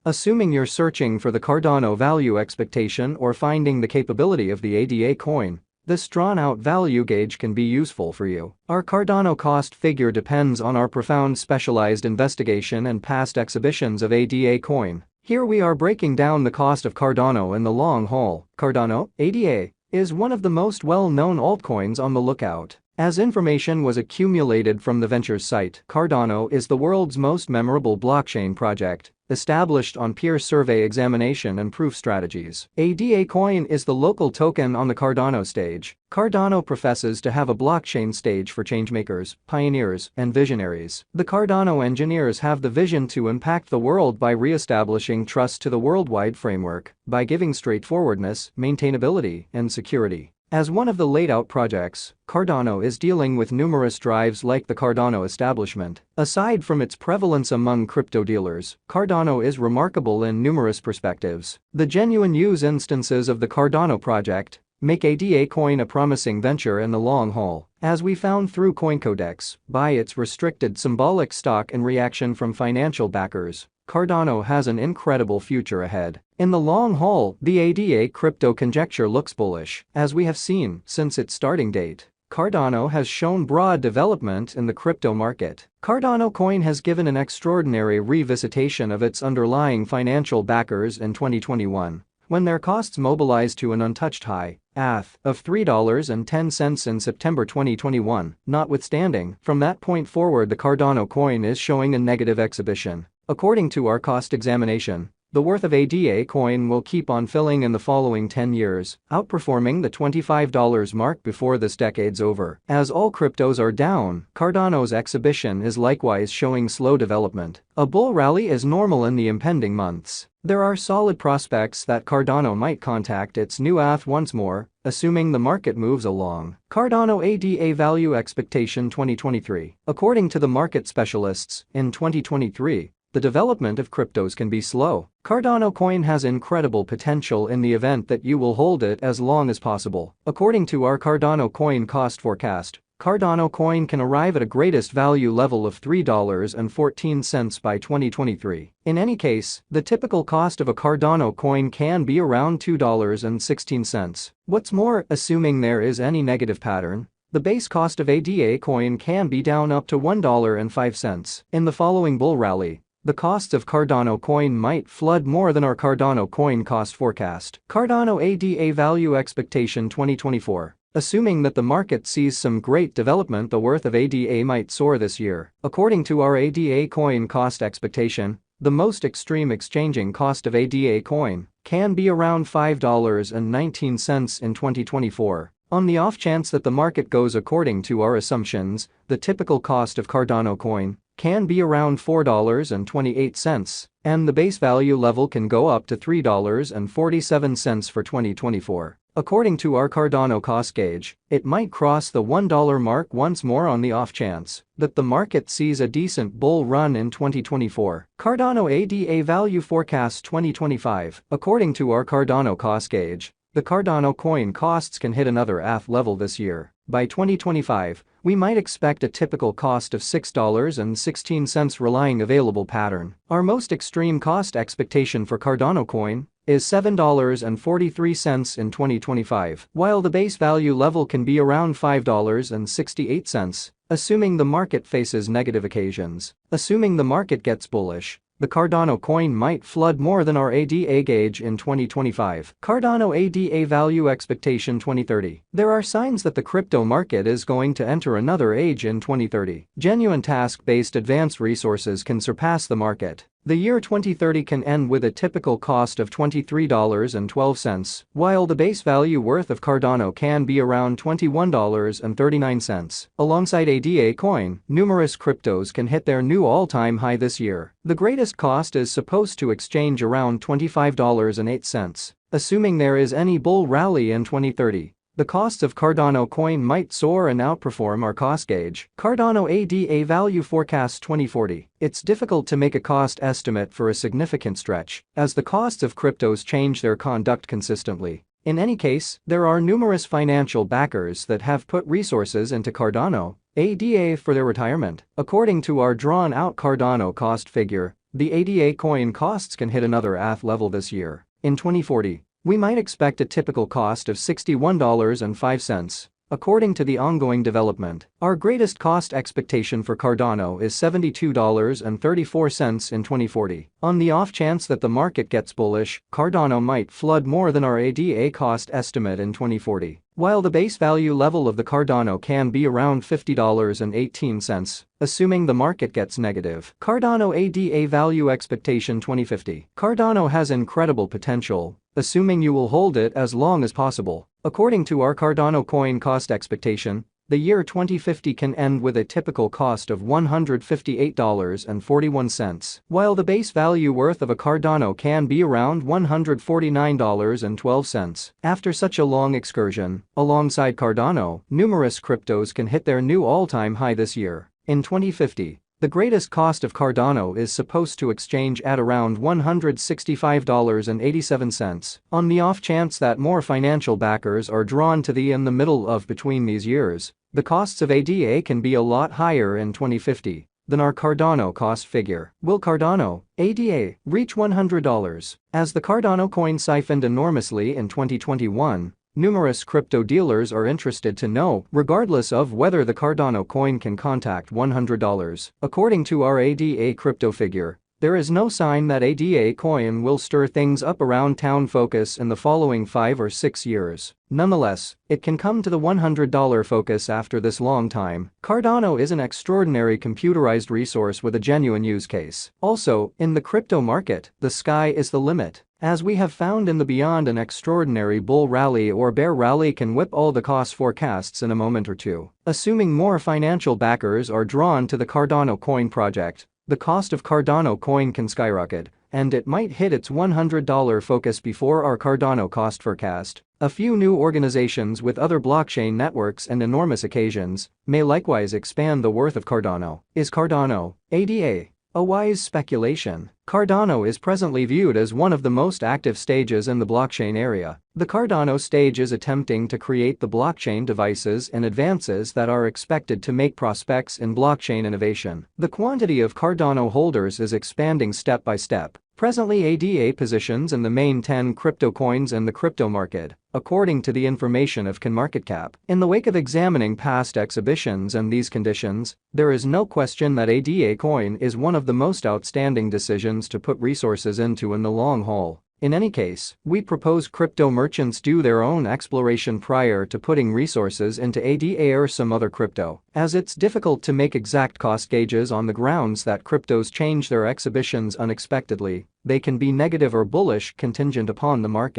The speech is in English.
Assuming you're searching for the Cardano value expectation or finding the capability of the ADA coin, this drawn-out value gauge can be useful for you. Our Cardano cost figure depends on our profound specialized investigation and past exhibitions of ADA coin. Here we are breaking down the cost of Cardano in the long haul. Cardano, ADA, is one of the most well-known altcoins on the lookout. As information was accumulated from the ventures site, Cardano is the world's most memorable blockchain project, established on peer survey examination and proof strategies. ADA coin is the local token on the Cardano stage. Cardano professes to have a blockchain stage for changemakers, pioneers, and visionaries. The Cardano engineers have the vision to impact the world by re-establishing trust to the worldwide framework, by giving straightforwardness, maintainability, and security. As one of the laid-out projects, Cardano is dealing with numerous drives like the Cardano establishment. Aside from its prevalence among crypto dealers, Cardano is remarkable in numerous perspectives. The genuine use instances of the Cardano project make ADA coin a promising venture in the long haul. As we found through CoinCodex, by its restricted symbolic stock and reaction from financial backers, Cardano has an incredible future ahead. In the long haul, the ADA crypto conjecture looks bullish. As we have seen since its starting date, Cardano has shown broad development in the crypto market. Cardano coin has given an extraordinary revisitation of its underlying financial backers in 2021, when their costs mobilized to an untouched high, of $3.10 in September 2021. Notwithstanding, from that point forward the Cardano coin is showing a negative exhibition. According to our cost examination, the worth of ADA coin will keep on filling in the following 10 years, outperforming the $25 mark before this decade's over. As all cryptos are down, Cardano's exhibition is likewise showing slow development. A bull rally is normal in the impending months. There are solid prospects that Cardano might contact its new ATH once more, assuming the market moves along. Cardano ADA value expectation 2023. According to the market specialists, in 2023, the development of cryptos can be slow. Cardano coin has incredible potential in the event that you will hold it as long as possible. According to our Cardano coin cost forecast, Cardano coin can arrive at a greatest value level of $3.14 by 2023. In any case, the typical cost of a Cardano coin can be around $2.16. What's more, assuming there is any negative pattern, the base cost of ADA coin can be down up to $1.05. In the following bull rally, the costs of Cardano coin might flood more than our Cardano coin cost forecast. Cardano ADA value expectation 2024. Assuming that the market sees some great development, the worth of ADA might soar this year. According to our ADA coin cost expectation, the most extreme exchanging cost of ADA coin can be around $5.19 in 2024. On the off chance that the market goes according to our assumptions, the typical cost of Cardano coin can be around $4.28, and the base value level can go up to $3.47 for 2024. According to our Cardano cost gauge, it might cross the $1 mark once more on the off chance that the market sees a decent bull run in 2024. Cardano ADA value forecast 2025. According to our Cardano cost gauge, the Cardano coin costs can hit another ATH level this year. By 2025, we might expect a typical cost of $6.16 relying available pattern. Our most extreme cost expectation for Cardano coin is $7.43 in 2025, while the base value level can be around $5.68, assuming the market faces negative occasions. Assuming the market gets bullish, the Cardano coin might flood more than our ADA gauge in 2025. Cardano ADA value expectation 2030. There are signs that the crypto market is going to enter another age in 2030. Genuine task-based advanced resources can surpass the market. The year 2030 can end with a typical cost of $23.12, while the base value worth of Cardano can be around $21.39. Alongside ADA coin, numerous cryptos can hit their new all-time high this year. The greatest cost is supposed to exchange around $25.08. Assuming there is any bull rally in 2030, the costs of Cardano coin might soar and outperform our cost gauge. Cardano ADA value forecast 2040. It's difficult to make a cost estimate for a significant stretch, as the costs of cryptos change their conduct consistently. In any case, there are numerous financial backers that have put resources into Cardano ADA for their retirement. According to our drawn-out Cardano cost figure, the ADA coin costs can hit another level this year. In 2040, we might expect a typical cost of $61.05. According to the ongoing development, our greatest cost expectation for Cardano is $72.34 in 2040. On the off chance that the market gets bullish, Cardano might flood more than our ADA cost estimate in 2040. While the base value level of the Cardano can be around $50.18, assuming the market gets negative. Cardano ADA value expectation 2050. Cardano has incredible potential, assuming you will hold it as long as possible. According to our Cardano coin cost expectation, the year 2050 can end with a typical cost of $158.41, while the base value worth of a Cardano can be around $149.12. After such a long excursion, alongside Cardano, numerous cryptos can hit their new all-time high this year. In 2050, the greatest cost of Cardano is supposed to exchange at around $165.87. On the off chance that more financial backers are drawn to the in the middle of between these years, the costs of ADA can be a lot higher in 2050 than our Cardano cost figure. Will Cardano ADA reach $100? As the Cardano coin siphoned enormously in 2021, numerous crypto dealers are interested to know, regardless of whether the Cardano coin can contact $100. According to our ADA crypto figure, there is no sign that ADA coin will stir things up around town focus in the following 5 or 6 years. Nonetheless, it can come to the $100 focus after this long time. Cardano is an extraordinary computerized resource with a genuine use case. Also, in the crypto market, the sky is the limit. As we have found in the beyond, an extraordinary bull rally or bear rally can whip all the cost forecasts in a moment or two. Assuming more financial backers are drawn to the Cardano coin project, the cost of Cardano coin can skyrocket, and it might hit its $100 focus before our Cardano cost forecast. A few new organizations with other blockchain networks and enormous occasions may likewise expand the worth of Cardano. Is Cardano ADA a wise speculation? Cardano is presently viewed as one of the most active stages in the blockchain area. The Cardano stage is attempting to create the blockchain devices and advances that are expected to make prospects in blockchain innovation. The quantity of Cardano holders is expanding step by step. Presently, ADA positions in the main 10 crypto coins in the crypto market, according to the information of CoinMarketCap. In the wake of examining past exhibitions and these conditions, there is no question that ADA coin is one of the most outstanding decisions to put resources into in the long haul. In any case, we propose crypto merchants do their own exploration prior to putting resources into ADA or some other crypto, as it's difficult to make exact cost gauges on the grounds that cryptos change their exhibitions unexpectedly. They can be negative or bullish contingent upon the market.